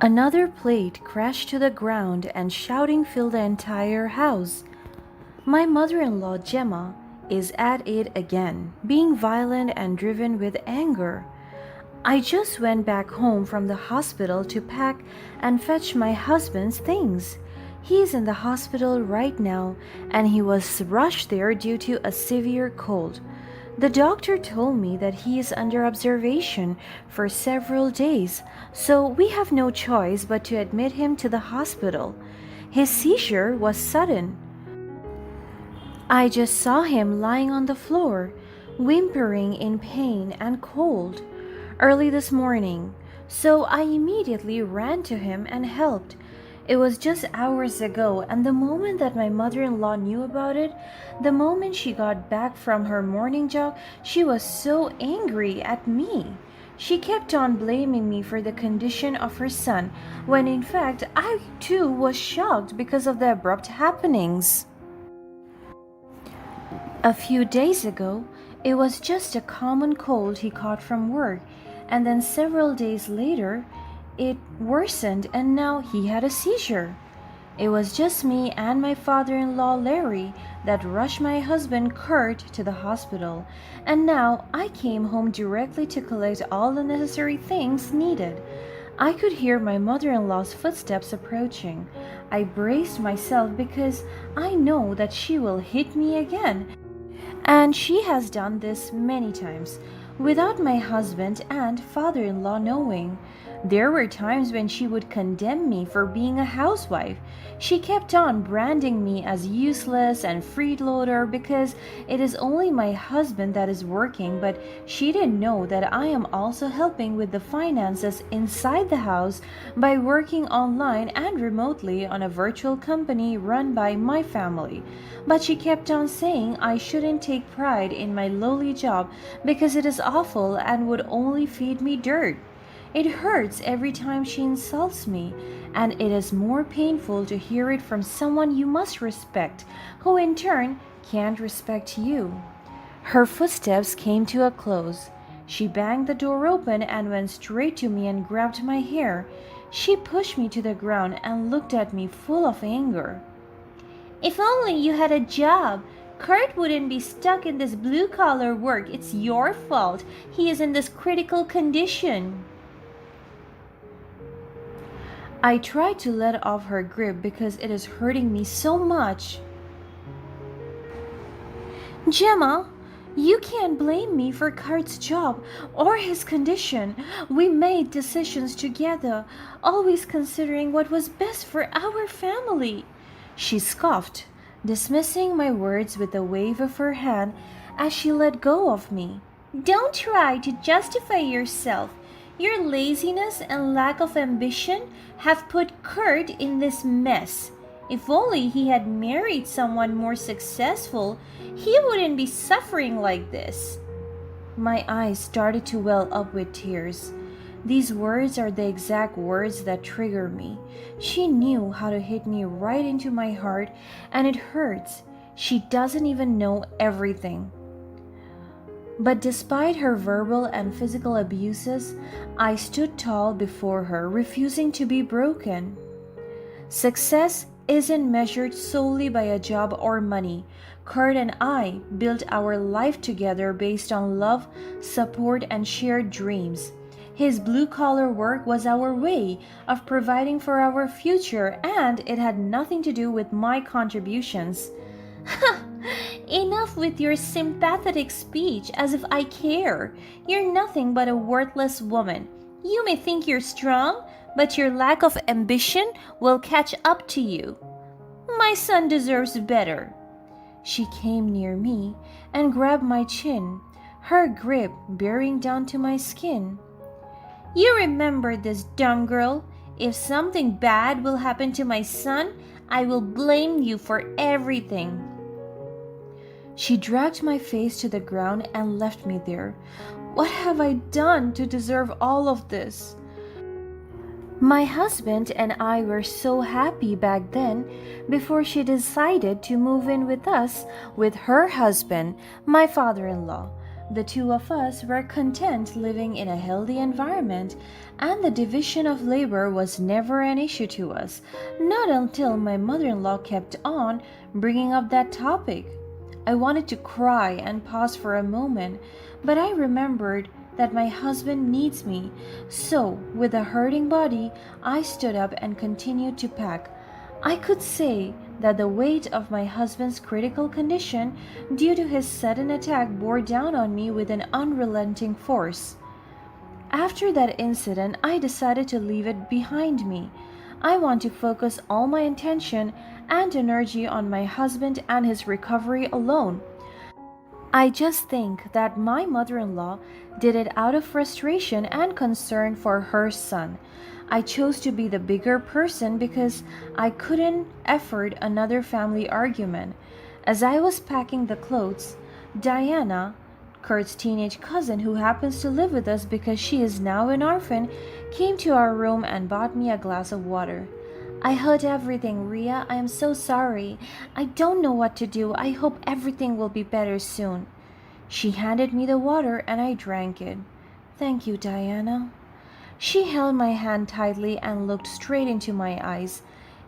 Another plate crashed to the ground and shouting filled the entire house. My mother-in-law, Gemma, is at it again, being violent and driven with anger. I just went back home from the hospital to pack and fetch my husband's things. He's in the hospital right now and he was rushed there due to a severe cold. The doctor told me that he is under observation for several days, so we have no choice but to admit him to the hospital. His seizure was sudden. I just saw him lying on the floor, whimpering in pain and cold, early this morning, so I immediately ran to him and helped. It was just hours ago, and the moment that my mother-in-law knew about it, the moment she got back from her morning jog, she was so angry at me. She kept on blaming me for the condition of her son, when in fact I too was shocked because of the abrupt happenings. A few days ago, it was just a common cold he caught from work, and then several days later, it worsened and now he had a seizure. It was just me and my father-in-law Larry that rushed my husband Kurt to the hospital, and now I came home directly to collect all the necessary things needed. I could hear my mother-in-law's footsteps approaching. I braced myself because I know that she will hit me again, and she has done this many times without my husband and father-in-law knowing. There were times when she would condemn me for being a housewife. She kept on branding me as useless and freeloader because it is only my husband that is working, but she didn't know that I am also helping with the finances inside the house by working online and remotely on a virtual company run by my family. But she kept on saying I shouldn't take pride in my lowly job because it is awful and would only feed me dirt. It hurts every time she insults me, and it is more painful to hear it from someone you must respect, who in turn can't respect you. Her footsteps came to a close. She banged the door open and went straight to me and grabbed my hair. She pushed me to the ground and looked at me full of anger. "If only you had a job. Kurt wouldn't be stuck in this blue-collar work. It's your fault. He is in this critical condition." I tried to let off her grip because it is hurting me so much. "Gemma, you can't blame me for Kurt's job or his condition. We made decisions together, always considering what was best for our family," she scoffed, dismissing my words with a wave of her hand as she let go of me. "Don't try to justify yourself. Your laziness and lack of ambition have put Kurt in this mess. If only he had married someone more successful, he wouldn't be suffering like this." My eyes started to well up with tears. These words are the exact words that trigger me. She knew how to hit me right into my heart, and it hurts. She doesn't even know everything. But despite her verbal and physical abuses, I stood tall before her, refusing to be broken. Success isn't measured solely by a job or money. Kurt and I built our life together based on love, support, and shared dreams. His blue-collar work was our way of providing for our future, and it had nothing to do with my contributions. Enough with your sympathetic speech, as if I care. You're nothing but a worthless woman. You may think you're strong, but your lack of ambition will catch up to you. My son deserves better." She came near me and grabbed my chin, her grip bearing down to my skin. "You remember this, dumb girl. If something bad will happen to my son, I will blame you for everything." She dragged my face to the ground and left me there. What have I done to deserve all of this? My husband and I were so happy back then before she decided to move in with us with her husband, my father-in-law. The two of us were content living in a healthy environment, and the division of labor was never an issue to us, not until my mother in law kept on bringing up that topic. I wanted to cry and pause for a moment, but I remembered that my husband needs me, so with a hurting body, I stood up and continued to pack. I could say that the weight of my husband's critical condition due to his sudden attack bore down on me with an unrelenting force. After that incident, I decided to leave it behind me. I want to focus all my attention and energy on my husband and his recovery alone. I just think that my mother in law did it out of frustration and concern for her son. I chose to be the bigger person because I couldn't afford another family argument. As I was packing the clothes, Diana, Kurt's teenage cousin who happens to live with us because she is now an orphan, came to our room and bought me a glass of water. I heard everything, Ria. I am so sorry. I don't know what to do. I hope everything will be better soon. She handed me the water and I drank it. Thank you, Diana. She held my hand tightly and looked straight into my eyes.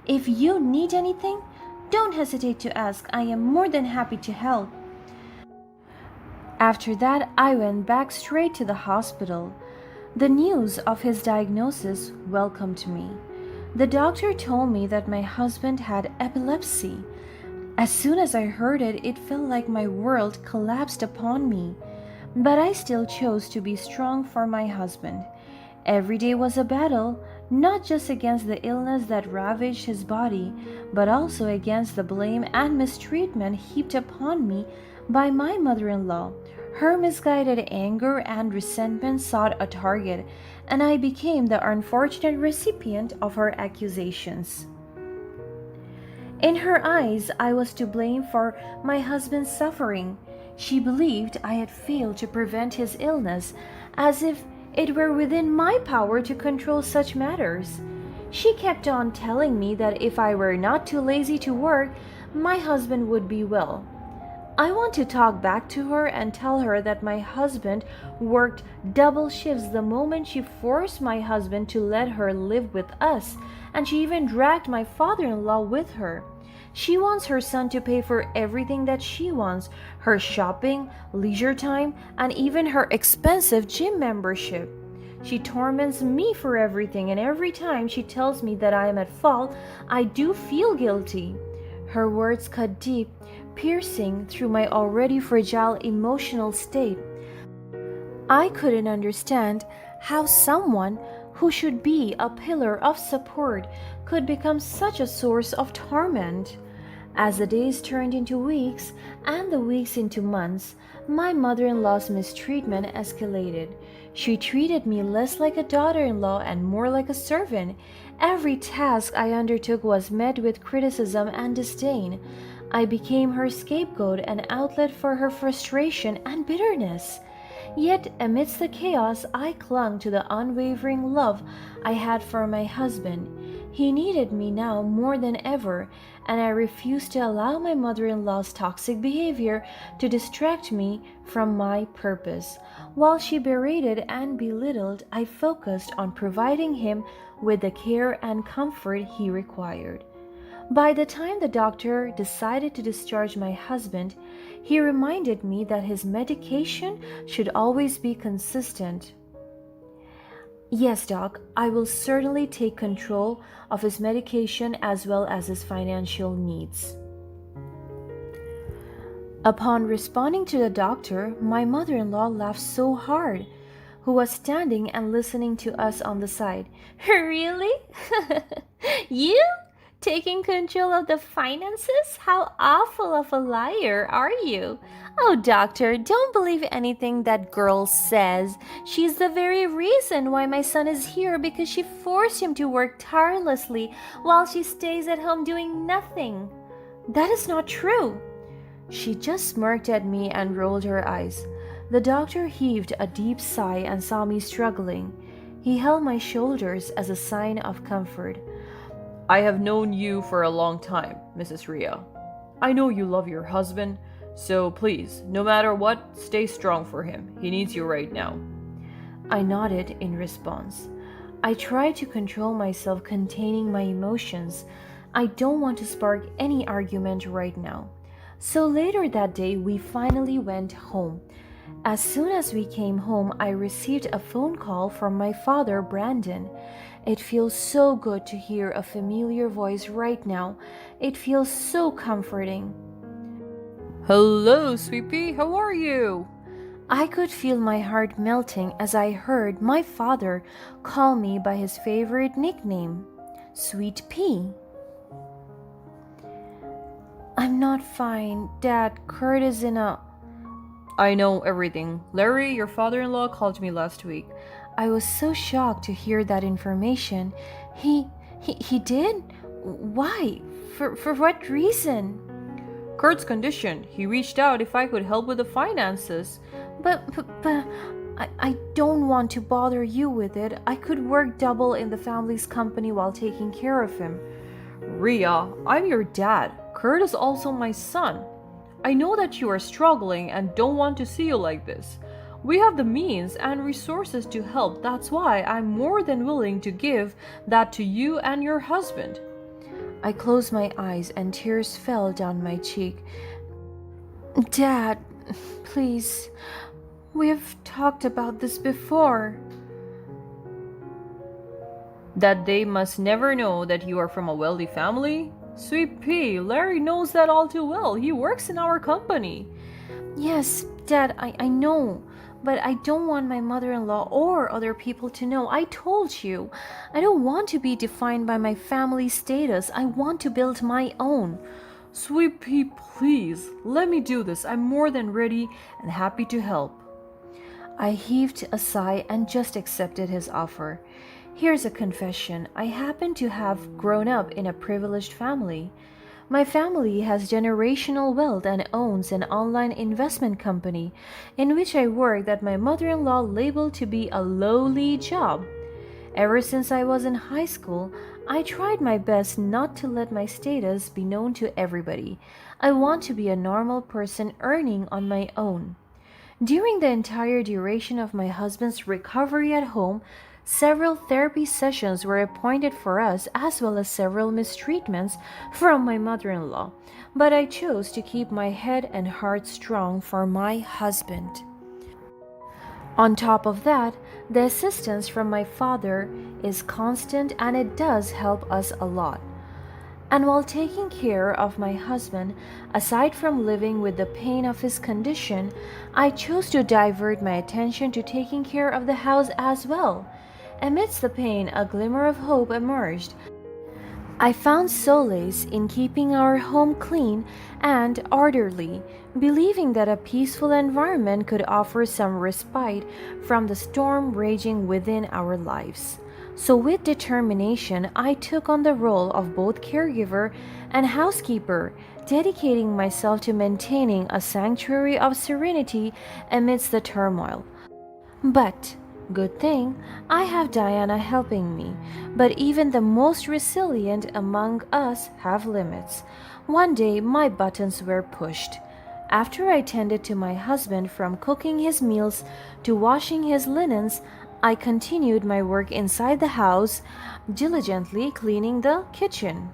If you need anything, don't hesitate to ask. I am more than happy to help. After that, I went back straight to the hospital. The news of his diagnosis welcomed me. The doctor told me that my husband had epilepsy. As soon as I heard it, it felt like my world collapsed upon me. But I still chose to be strong for my husband. Every day was a battle, not just against the illness that ravaged his body, but also against the blame and mistreatment heaped upon me by my mother-in-law. Her misguided anger and resentment sought a target, and I became the unfortunate recipient of her accusations. In her eyes, I was to blame for my husband's suffering. She believed I had failed to prevent his illness, as if it were within my power to control such matters. She kept on telling me that if I were not too lazy to work, my husband would be well. I want to talk back to her and tell her that my husband worked double shifts the moment she forced my husband to let her live with us, and she even dragged my father-in-law with her. She wants her son to pay for everything that she wants, her shopping, leisure time, and even her expensive gym membership. She torments me for everything, and every time she tells me that I am at fault, I do feel guilty. Her words cut deep, piercing through my already fragile emotional state. I couldn't understand how someone who should be a pillar of support could become such a source of torment. As the days turned into weeks and the weeks into months, my mother-in-law's mistreatment escalated. She treated me less like a daughter-in-law and more like a servant. Every task I undertook was met with criticism and disdain. I became her scapegoat and outlet for her frustration and bitterness. Yet, amidst the chaos, I clung to the unwavering love I had for my husband. He needed me now more than ever, and I refused to allow my mother-in-law's toxic behavior to distract me from my purpose. While she berated and belittled, I focused on providing him with the care and comfort he required. By the time the doctor decided to discharge my husband, he reminded me that his medication should always be consistent. Yes, Doc, I will certainly take control of his medication as well as his financial needs. Upon responding to the doctor, my mother-in-law laughed so hard, who was standing and listening to us on the side. Really? You? Taking control of the finances? How awful of a liar are you? Oh, doctor, don't believe anything that girl says. She's the very reason why my son is here, because she forced him to work tirelessly while she stays at home doing nothing. That is not true. She just smirked at me and rolled her eyes. The doctor heaved a deep sigh and saw me struggling. He held my shoulders as a sign of comfort. I have known you for a long time, Mrs. Ria. I know you love your husband. So please, no matter what, stay strong for him. He needs you right now. I nodded in response. I tried to control myself, containing my emotions. I don't want to spark any argument right now. So later that day, we finally went home. As soon as we came home, I received a phone call from my father, Brandon. It feels so good to hear a familiar voice right now. It feels so comforting. Hello, sweet pea, how are you? I could feel my heart melting as I heard my father call me by his favorite nickname, Sweet Pea. I'm not fine. Dad, Kurt is in a. I know everything. Larry, your father-in-law, called me last week. I was so shocked to hear that information. He. he did? Why? For what reason? Kurt's condition. He reached out if I could help with the finances. But I don't want to bother you with it. I could work double in the family's company while taking care of him. Ria, I'm your dad. Kurt is also my son. I know that you are struggling and don't want to see you like this. We have the means and resources to help. That's why I'm more than willing to give that to you and your husband. I closed my eyes and tears fell down my cheek. Dad, please. We have talked about this before. That they must never know that you are from a wealthy family? Sweet pea, Larry knows that all too well. He works in our company. Yes, Dad, I know. But I don't want my mother-in-law or other people to know. I told you. I don't want to be defined by my family status. I want to build my own. Sweet pea, please, let me do this. I'm more than ready and happy to help. I heaved a sigh and just accepted his offer. Here's a confession. I happen to have grown up in a privileged family. My family has generational wealth and owns an online investment company in which I work that my mother-in-law labeled to be a lowly job. Ever since I was in high school, I tried my best not to let my status be known to everybody. I want to be a normal person earning on my own. During the entire duration of my husband's recovery at home, several therapy sessions were appointed for us, as well as several mistreatments from my mother-in-law. But I chose to keep my head and heart strong for my husband. On top of that, the assistance from my father is constant and it does help us a lot. And while taking care of my husband, aside from living with the pain of his condition, I chose to divert my attention to taking care of the house as well. Amidst the pain, a glimmer of hope emerged. I found solace in keeping our home clean and orderly, believing that a peaceful environment could offer some respite from the storm raging within our lives. So, with determination, I took on the role of both caregiver and housekeeper, dedicating myself to maintaining a sanctuary of serenity amidst the turmoil. But, good thing, I have Diana helping me. But even the most resilient among us have limits. One day, my buttons were pushed. After I tended to my husband from cooking his meals to washing his linens, I continued my work inside the house, diligently cleaning the kitchen.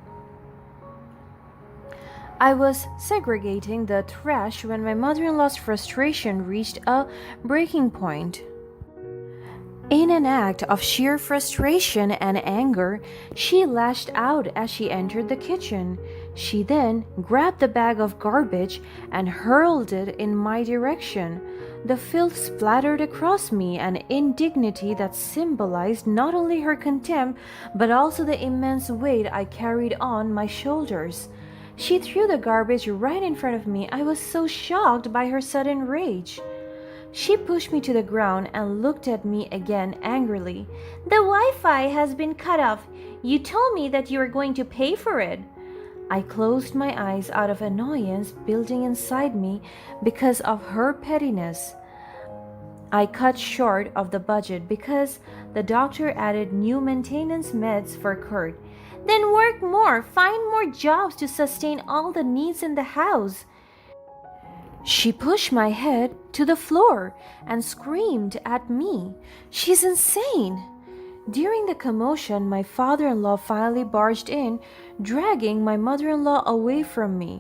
I was segregating the trash when my mother-in-law's frustration reached a breaking point. In an act of sheer frustration and anger, she lashed out as she entered the kitchen. She then grabbed the bag of garbage and hurled it in my direction. The filth splattered across me, an indignity that symbolized not only her contempt but also the immense weight I carried on my shoulders. She threw the garbage right in front of me. I was so shocked by her sudden rage. She pushed me to the ground and looked at me again angrily. "The Wi-Fi has been cut off. You told me that you were going to pay for it." I closed my eyes out of annoyance building inside me because of her pettiness. I cut short of the budget because the doctor added new maintenance meds for Kurt. "Then work more, find more jobs to sustain all the needs in the house." She pushed my head to the floor and screamed at me. She's insane. During the commotion, my father-in-law finally barged in, dragging my mother-in-law away from me.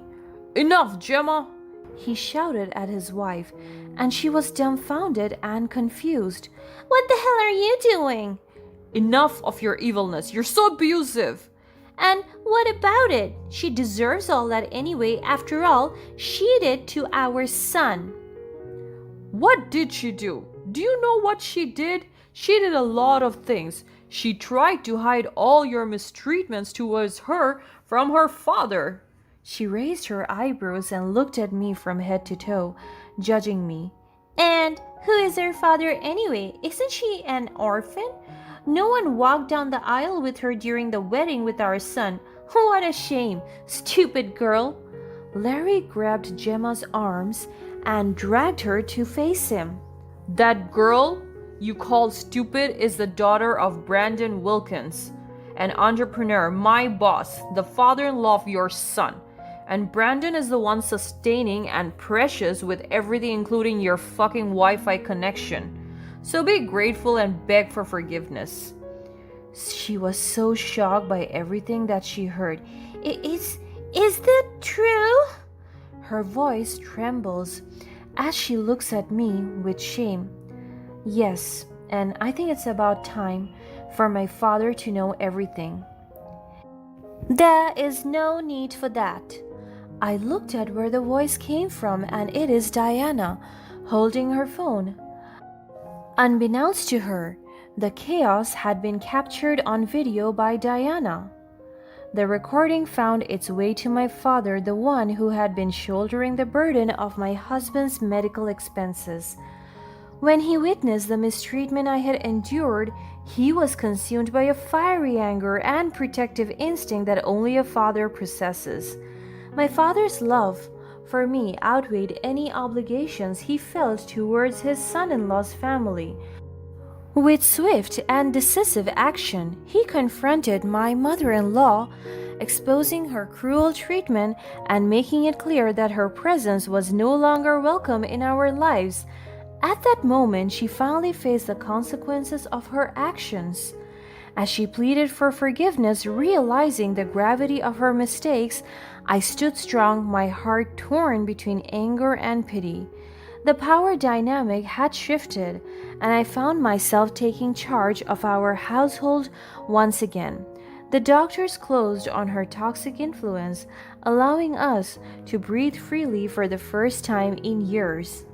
Enough, Gemma! He shouted at his wife, and she was dumbfounded and confused. What the hell are you doing? Enough of your evilness. You're so abusive. And what about it? She deserves all that anyway. After all, she did to our son. What did she do? Do you know what she did? She did a lot of things. She tried to hide all your mistreatments towards her from her father. She raised her eyebrows and looked at me from head to toe, judging me. And who is her father anyway? Isn't she an orphan? No one walked down the aisle with her during the wedding with our son. What a shame, stupid girl. Larry grabbed Gemma's arms and dragged her to face him. That girl you call stupid is the daughter of Brandon Wilkins, an entrepreneur, my boss, the father-in-law of your son. And Brandon is the one sustaining and precious with everything, including your fucking Wi-Fi connection. So be grateful and beg for forgiveness. She was so shocked by everything that she heard. Is that true? Her voice trembles as she looks at me with shame. Yes, and I think it's about time for my father to know everything. There is no need for that. I looked at where the voice came from, and it is Diana, holding her phone. Unbeknownst to her, the chaos had been captured on video by Diana. The recording found its way to my father, the one who had been shouldering the burden of my husband's medical expenses. When he witnessed the mistreatment I had endured, he was consumed by a fiery anger and protective instinct that only a father possesses. My father's love for me outweighed any obligations he felt towards his son-in-law's family. With swift and decisive action, he confronted my mother-in-law, exposing her cruel treatment and making it clear that her presence was no longer welcome in our lives. At that moment, she finally faced the consequences of her actions. As she pleaded for forgiveness, realizing the gravity of her mistakes, I stood strong, my heart torn between anger and pity. The power dynamic had shifted, and I found myself taking charge of our household once again. The doctors closed on her toxic influence, allowing us to breathe freely for the first time in years.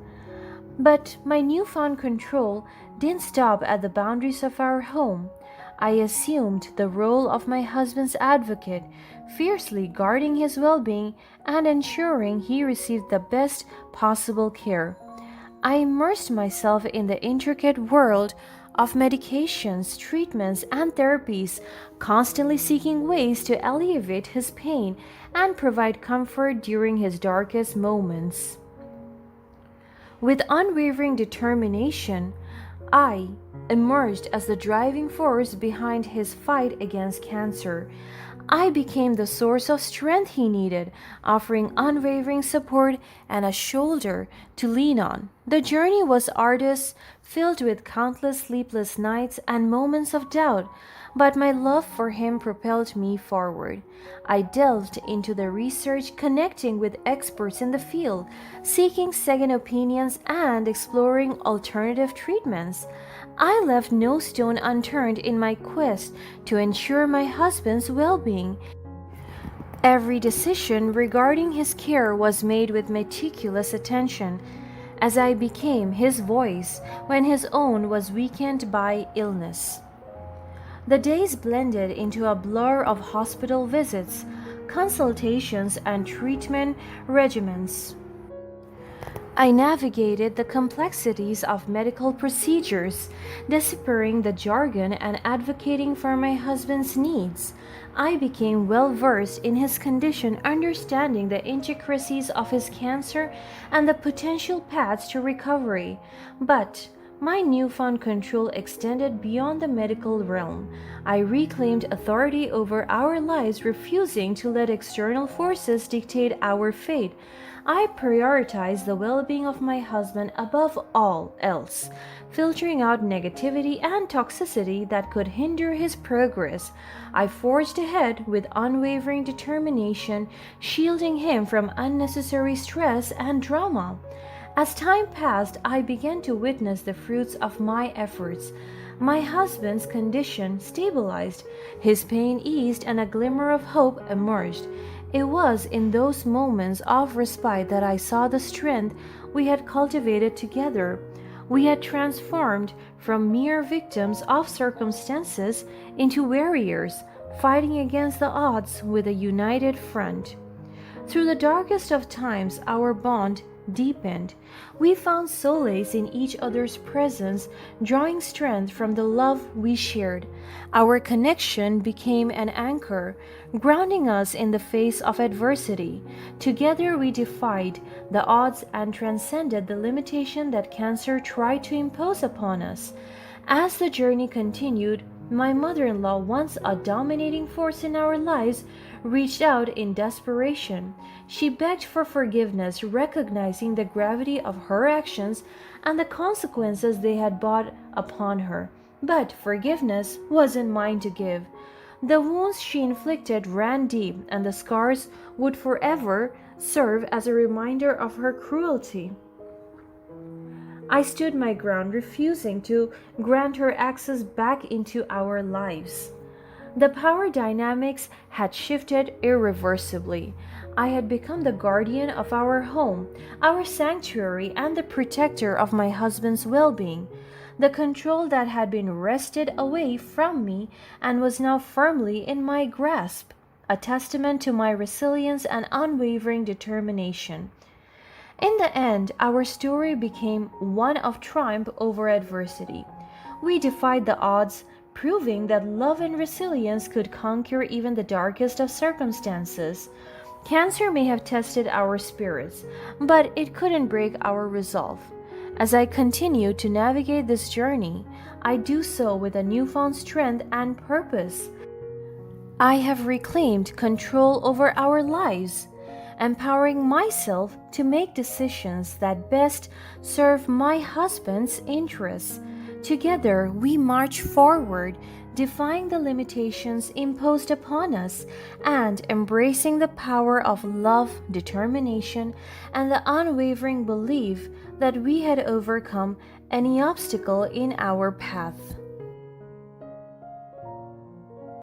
But my newfound control didn't stop at the boundaries of our home. I assumed the role of my husband's advocate, fiercely guarding his well-being and ensuring he received the best possible care. I immersed myself in the intricate world of medications, treatments, and therapies, constantly seeking ways to alleviate his pain and provide comfort during his darkest moments. With unwavering determination, I emerged as the driving force behind his fight against cancer. I became the source of strength he needed, offering unwavering support and a shoulder to lean on. The journey was arduous, filled with countless sleepless nights and moments of doubt, but my love for him propelled me forward. I delved into the research, connecting with experts in the field, seeking second opinions and exploring alternative treatments. I left no stone unturned in my quest to ensure my husband's well-being. Every decision regarding his care was made with meticulous attention, as I became his voice when his own was weakened by illness. The days blended into a blur of hospital visits, consultations, and treatment regimens. I navigated the complexities of medical procedures, deciphering the jargon and advocating for my husband's needs. I became well versed in his condition, understanding the intricacies of his cancer and the potential paths to recovery. But My newfound control extended beyond the medical realm. I reclaimed authority over our lives, refusing to let external forces dictate our fate. I prioritized the well being of my husband above all else, filtering out negativity and toxicity that could hinder his progress. I forged ahead with unwavering determination, shielding him from unnecessary stress and drama. As time passed, I began to witness the fruits of my efforts. My husband's condition stabilized, his pain eased, and a glimmer of hope emerged. It was in those moments of respite that I saw the strength we had cultivated together. We had transformed from mere victims of circumstances into warriors, fighting against the odds with a united front. Through the darkest of times, our bond deepened. We found solace in each other's presence, drawing strength from the love we shared. Our connection became an anchor, grounding us in the face of adversity. Together we defied the odds and transcended the limitation that cancer tried to impose upon us. As the journey continued, my mother-in-law, once a dominating force in our lives, reached out in desperation. She begged for forgiveness, recognizing the gravity of her actions and the consequences they had brought upon her. But forgiveness wasn't mine to give. The wounds she inflicted ran deep, and the scars would forever serve as a reminder of her cruelty. I stood my ground, refusing to grant her access back into our lives. The power dynamics had shifted irreversibly. I had become the guardian of our home, our sanctuary, and the protector of my husband's well-being. The control that had been wrested away from me and was now firmly in my grasp, a testament to my resilience and unwavering determination. In the end, our story became one of triumph over adversity. We defied the odds, proving that love and resilience could conquer even the darkest of circumstances. Cancer may have tested our spirits, but it couldn't break our resolve. As I continue to navigate this journey, I do so with a newfound strength and purpose. I have reclaimed control over our lives, empowering myself to make decisions that best serve my husband's interests. Together, we march forward, defying the limitations imposed upon us and embracing the power of love, determination, and the unwavering belief that we had overcome any obstacle in our path.